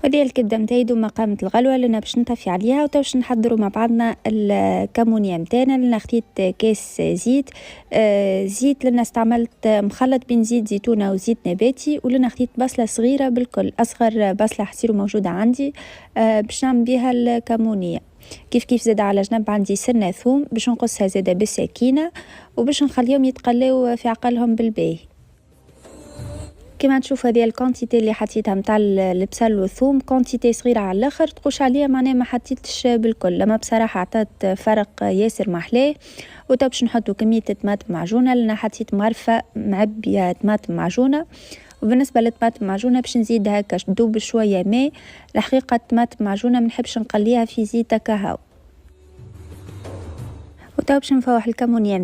هذه الكبده نتاعي دوما قامت الغلوه لنا باش نطفي عليها وتاوش نحضروا مع بعضنا الكمونيه نتاعنا. لنا خديت كاس زيت، زيت لنا استعملت مخلط بين زيت زيتونه وزيت نباتي، ولنا خديت بصله صغيره بالكل، اصغر بصله حصيرو موجوده عندي باش نعمل بها الكمونيه. كيف زاد على جنب عندي سنه ثوم باش نقصها زاده بالسكينه وباش نخليهم يتقلاو في عقلهم بالباهي. كما تشوف هذه الكونتيتي اللي حطيتها متاع البصل والثوم كونتيتي صغيره على الاخر، تقوش عليها معناها ما حطيتش بالكل، لما بصراحه عطات فرق ياسر محلاه. وتو باش نحطوا كميه طماطم معجونه، لنا حطيت مغرفه معبيه طماطم معجونه. وبالنسبه للطماطم معجونه باش نزيد هكا تذوب شويه ماء، الحقيقه الطماطم معجونه ما نحبش نقليها في زيت هكا. وتو باش نفوح الكمونيه